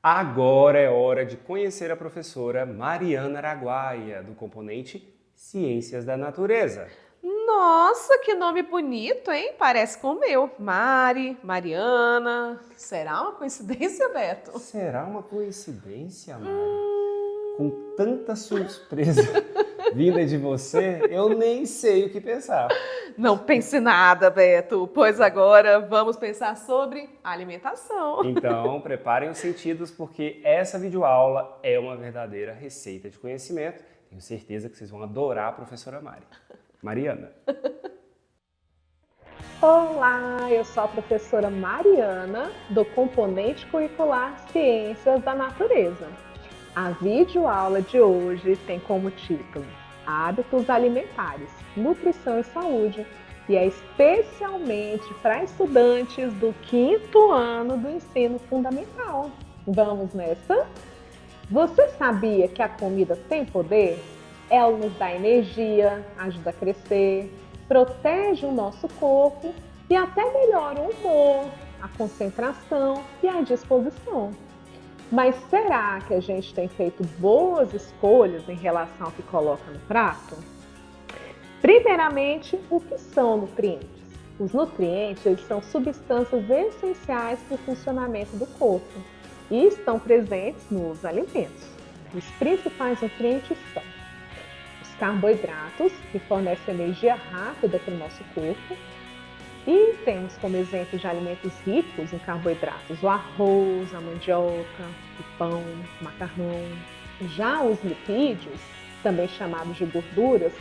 Agora é hora de conhecer a professora Mariana Araguaia, do componente Ciências da Natureza. Nossa, que nome bonito, hein? Parece com o meu. Mari, Mariana. Será uma coincidência, Beto? Será uma coincidência, Mari? Com tanta surpresa vinda de você, eu nem sei o que pensar. Não pense nada, Beto, pois agora vamos pensar sobre alimentação. Então, preparem os sentidos porque essa videoaula é uma verdadeira receita de conhecimento. Tenho certeza que vocês vão adorar a professora Mari. Mariana. Olá, eu sou a professora Mariana, do componente curricular Ciências da Natureza. A videoaula de hoje tem como título Hábitos Alimentares, Nutrição e Saúde e é especialmente para estudantes do 5º ano do ensino fundamental. Vamos nessa? Você sabia que a comida tem poder? Ela nos dá energia, ajuda a crescer, protege o nosso corpo e até melhora o humor, a concentração e a disposição. Mas será que a gente tem feito boas escolhas em relação ao que coloca no prato? Primeiramente, o que são nutrientes? Os nutrientes eles são substâncias essenciais para o funcionamento do corpo e estão presentes nos alimentos. Os principais nutrientes são os carboidratos, que fornecem energia rápida para o nosso corpo. E temos como exemplo de alimentos ricos em carboidratos o arroz, a mandioca, o pão, o macarrão. Já os lipídios, também chamados de gorduras,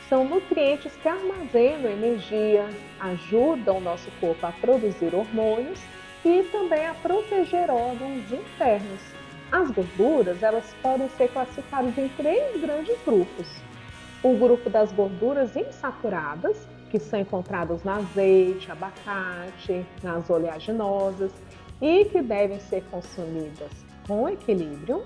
são nutrientes que armazenam energia, ajudam o nosso corpo a produzir hormônios e também a proteger órgãos internos. As gorduras elas podem ser classificadas em 3 grandes grupos. O grupo das gorduras insaturadas, que são encontradas no azeite, abacate, nas oleaginosas e que devem ser consumidas com equilíbrio.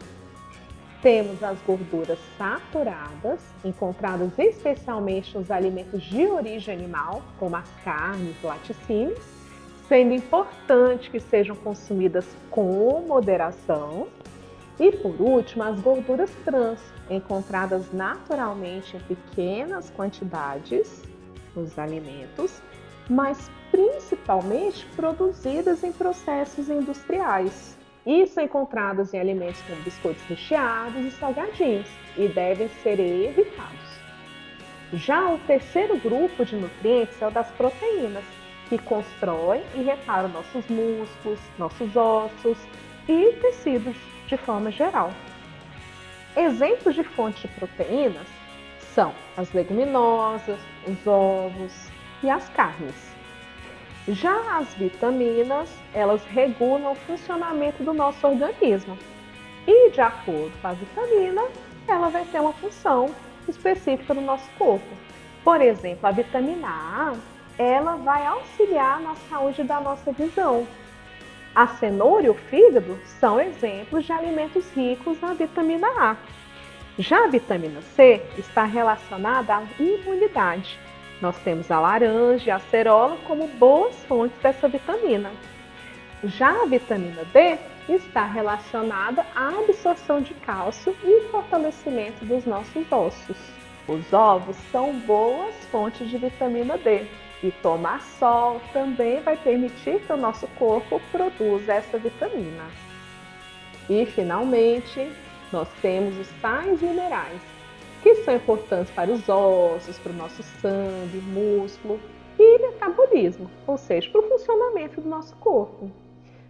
Temos as gorduras saturadas, encontradas especialmente nos alimentos de origem animal, como as carnes e laticínios, sendo importante que sejam consumidas com moderação. E por último, as gorduras trans, encontradas naturalmente em pequenas quantidades nos alimentos, mas principalmente produzidas em processos industriais. E são encontradas em alimentos como biscoitos recheados e salgadinhos e devem ser evitados. Já o terceiro grupo de nutrientes é o das proteínas, que constroem e reparam nossos músculos, nossos ossos e tecidos de forma geral. Exemplos de fontes de proteínas são as leguminosas, os ovos e as carnes. Já as vitaminas, elas regulam o funcionamento do nosso organismo. E de acordo com a vitamina, ela vai ter uma função específica no nosso corpo. Por exemplo, a vitamina A, ela vai auxiliar na saúde da nossa visão. A cenoura e o fígado são exemplos de alimentos ricos na vitamina A. Já a vitamina C está relacionada à imunidade. Nós temos a laranja e a acerola como boas fontes dessa vitamina. Já a vitamina D está relacionada à absorção de cálcio e fortalecimento dos nossos ossos. Os ovos são boas fontes de vitamina D. E tomar sol também vai permitir que o nosso corpo produza essa vitamina. E, finalmente, nós temos os sais minerais, que são importantes para os ossos, para o nosso sangue, músculo e metabolismo, ou seja, para o funcionamento do nosso corpo.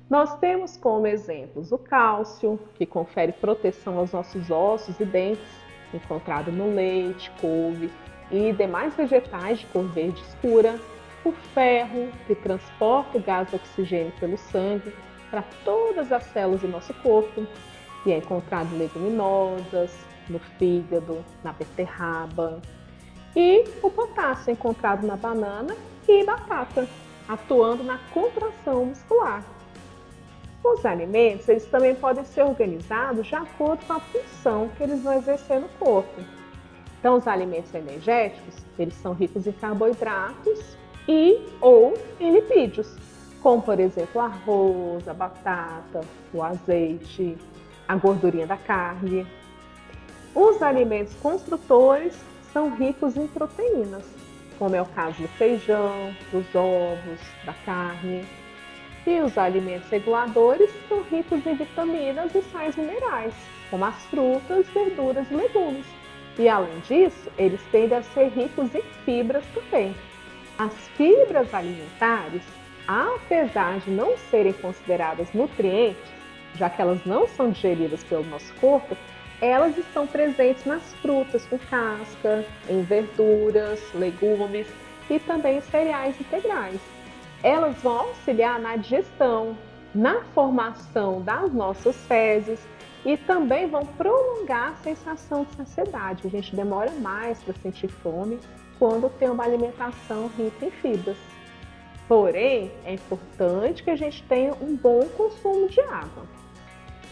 Nós temos como exemplos o cálcio, que confere proteção aos nossos ossos e dentes, encontrado no leite, couve e demais vegetais de cor verde escura, o ferro, que transporta o gás oxigênio pelo sangue para todas as células do nosso corpo, e é encontrado em leguminosas, no fígado, na beterraba, e o potássio é encontrado na banana e batata, atuando na contração muscular. Os alimentos eles também podem ser organizados de acordo com a função que eles vão exercer no corpo. Então, os alimentos energéticos, eles são ricos em carboidratos e ou em lipídios, como por exemplo o arroz, a batata, o azeite, a gordurinha da carne. Os alimentos construtores são ricos em proteínas, como é o caso do feijão, dos ovos, da carne. E os alimentos reguladores são ricos em vitaminas e sais minerais, como as frutas, verduras e legumes. E além disso, eles tendem a ser ricos em fibras também. As fibras alimentares, apesar de não serem consideradas nutrientes, já que elas não são digeridas pelo nosso corpo, elas estão presentes nas frutas com casca, em verduras, legumes e também em cereais integrais. Elas vão auxiliar na digestão, na formação das nossas fezes e também vão prolongar a sensação de saciedade. A gente demora mais para sentir fome quando tem uma alimentação rica em fibras. Porém, é importante que a gente tenha um bom consumo de água.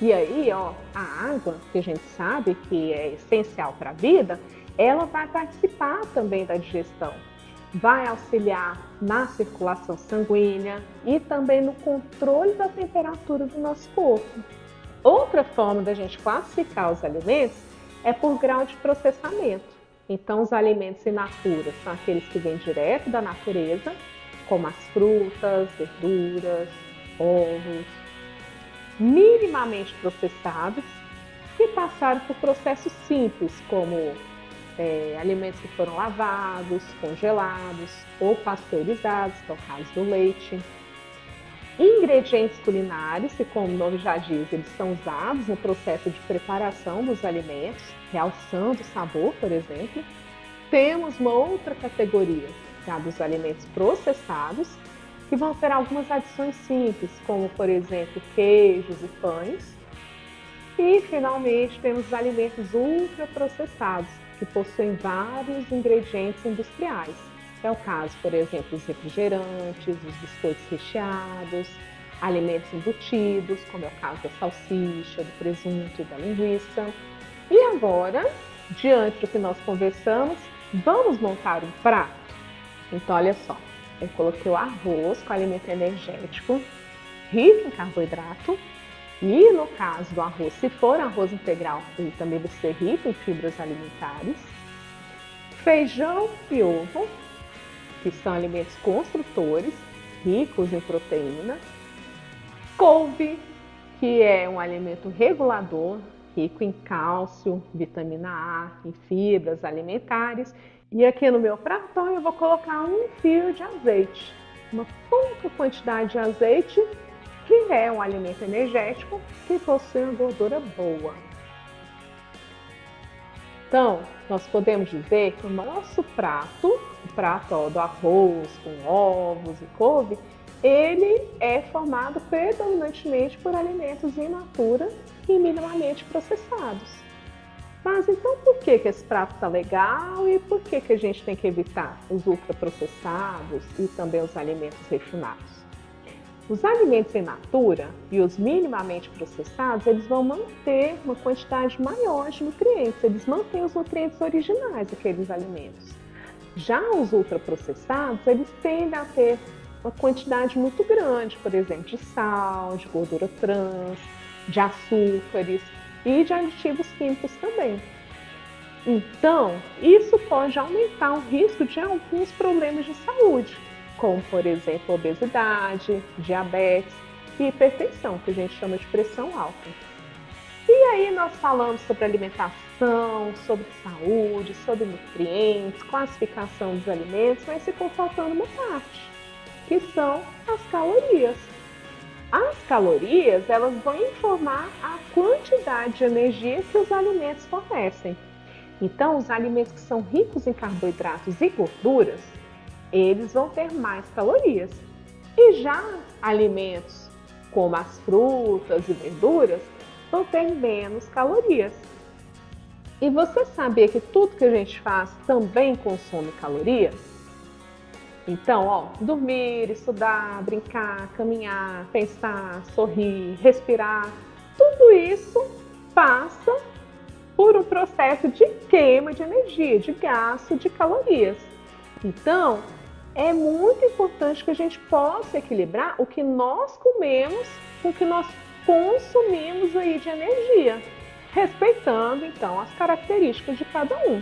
E aí, a água, que a gente sabe que é essencial para a vida, ela vai participar também da digestão. Vai auxiliar na circulação sanguínea e também no controle da temperatura do nosso corpo. Outra forma da gente classificar os alimentos é por grau de processamento. Então, os alimentos in natura são aqueles que vêm direto da natureza, como as frutas, verduras, ovos, minimamente processados, que passaram por processos simples, como alimentos que foram lavados, congelados ou pasteurizados, que é o caso do leite. Ingredientes culinários, que como o nome já diz, eles são usados no processo de preparação dos alimentos, realçando o sabor, por exemplo. Temos uma outra categoria, que é a dos alimentos processados, que vão ter algumas adições simples, como por exemplo queijos e pães. E finalmente temos os alimentos ultraprocessados, que possuem vários ingredientes industriais. É o caso, por exemplo, dos refrigerantes, dos biscoitos recheados, alimentos embutidos, como é o caso da salsicha, do presunto e da linguiça. E agora, diante do que nós conversamos, vamos montar um prato? Então, olha só, eu coloquei o arroz com alimento energético, rico em carboidrato, e no caso do arroz, se for arroz integral, ele também vai ser rico em fibras alimentares. Feijão e ovo, que são alimentos construtores, ricos em proteína. Couve, que é um alimento regulador, rico em cálcio, vitamina A, em fibras alimentares. E aqui no meu pratão eu vou colocar um fio de azeite, uma pouca quantidade de azeite, que é um alimento energético que possui uma gordura boa. Então, nós podemos dizer que o nosso prato, o prato do arroz com ovos e couve, ele é formado predominantemente por alimentos in natura e minimamente processados. Mas então por que esse prato está legal e por que a gente tem que evitar os ultraprocessados e também os alimentos refinados? Os alimentos in natura e os minimamente processados, eles vão manter uma quantidade maior de nutrientes, eles mantêm os nutrientes originais daqueles alimentos. Já os ultraprocessados, eles tendem a ter uma quantidade muito grande, por exemplo, de sal, de gordura trans, de açúcares e de aditivos químicos também. Então, isso pode aumentar o risco de alguns problemas de saúde, como, por exemplo, obesidade, diabetes e hipertensão, que a gente chama de pressão alta. E aí nós falamos sobre alimentação, sobre saúde, sobre nutrientes, classificação dos alimentos, mas ficou faltando uma parte, que são as calorias. As calorias, elas vão informar a quantidade de energia que os alimentos fornecem. Então, os alimentos que são ricos em carboidratos e gorduras, eles vão ter mais calorias. E já alimentos como as frutas e verduras vão ter menos calorias. E você sabia que tudo que a gente faz também consome calorias? Então, dormir, estudar, brincar, caminhar, pensar, sorrir, respirar, tudo isso passa por um processo de queima de energia, de gasto de calorias. Então, é muito importante que a gente possa equilibrar o que nós comemos com o que nós consumimos aí de energia, respeitando então as características de cada um.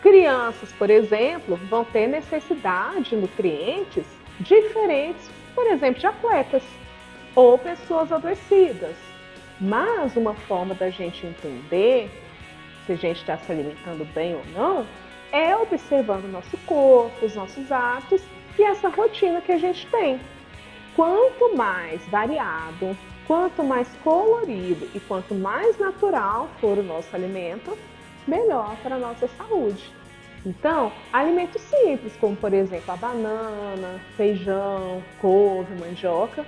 Crianças, por exemplo, vão ter necessidade de nutrientes diferentes, por exemplo, de atletas ou pessoas adoecidas. Mas uma forma da gente entender se a gente está se alimentando bem ou não é observando o nosso corpo, os nossos hábitos e essa rotina que a gente tem. Quanto mais variado, quanto mais colorido e quanto mais natural for o nosso alimento, melhor para a nossa saúde. Então, alimentos simples, como por exemplo a banana, feijão, couve, mandioca,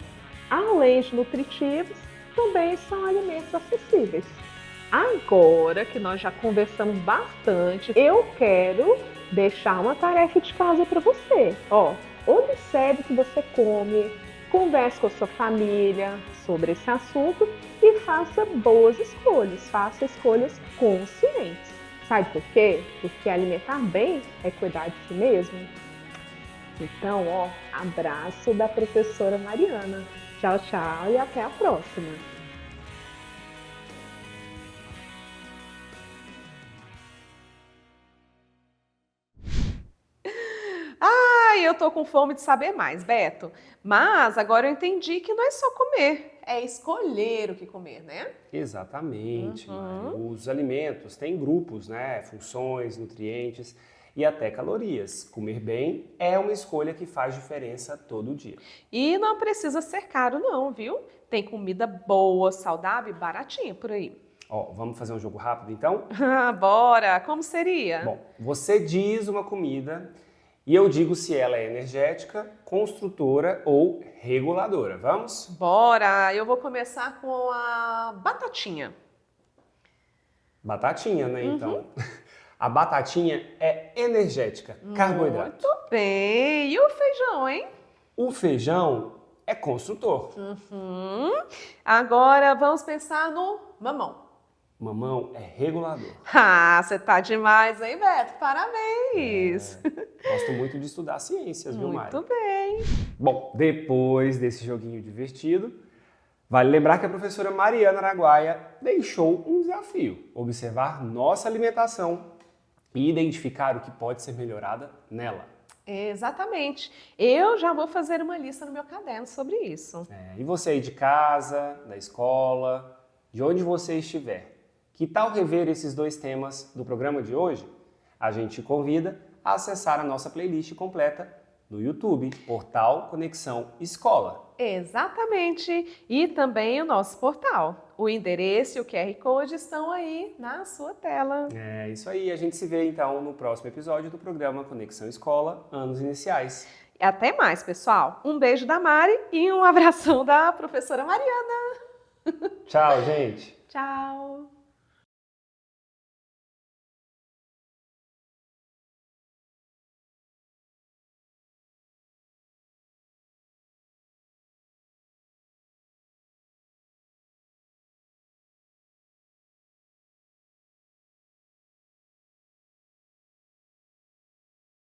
além de nutritivos, também são alimentos acessíveis. Agora que nós já conversamos bastante, eu quero deixar uma tarefa de casa para você. Observe o que você come, converse com a sua família sobre esse assunto e faça boas escolhas, faça escolhas conscientes. Sabe por quê? Porque alimentar bem é cuidar de si mesmo. Então, abraço da professora Mariana. Tchau, tchau e até a próxima. Eu tô com fome de saber mais, Beto. Mas agora eu entendi que não é só comer, é escolher o que comer, né? Exatamente, Mari. Os alimentos têm grupos, né? Funções, nutrientes e até calorias. Comer bem é uma escolha que faz diferença todo dia. E não precisa ser caro não, viu? Tem comida boa, saudável e baratinha por aí. Vamos fazer um jogo rápido então? Bora! Como seria? Bom, você diz uma comida e eu digo se ela é energética, construtora ou reguladora. Vamos? Bora! Eu vou começar com a batatinha. Batatinha, né? Então, a batatinha é energética, carboidrato. Muito bem! E o feijão, hein? O feijão é construtor. Agora vamos pensar no mamão. Mamão é regulador. Você tá demais, hein, Beto? Parabéns! Gosto muito de estudar ciências, viu, Mari? Muito bem! Bom, depois desse joguinho divertido, vale lembrar que a professora Mariana Araguaia deixou um desafio: observar nossa alimentação e identificar o que pode ser melhorada nela. Exatamente. Eu já vou fazer uma lista no meu caderno sobre isso. E você aí de casa, da escola, de onde você estiver, que tal rever esses dois temas do programa de hoje? A gente te convida a acessar a nossa playlist completa no YouTube, Portal Conexão Escola. Exatamente. E também o nosso portal. O endereço e o QR Code estão aí na sua tela. É isso aí. A gente se vê então no próximo episódio do programa Conexão Escola, Anos Iniciais. Até mais, pessoal. Um beijo da Mari e um abração da professora Mariana. Tchau, gente. Tchau.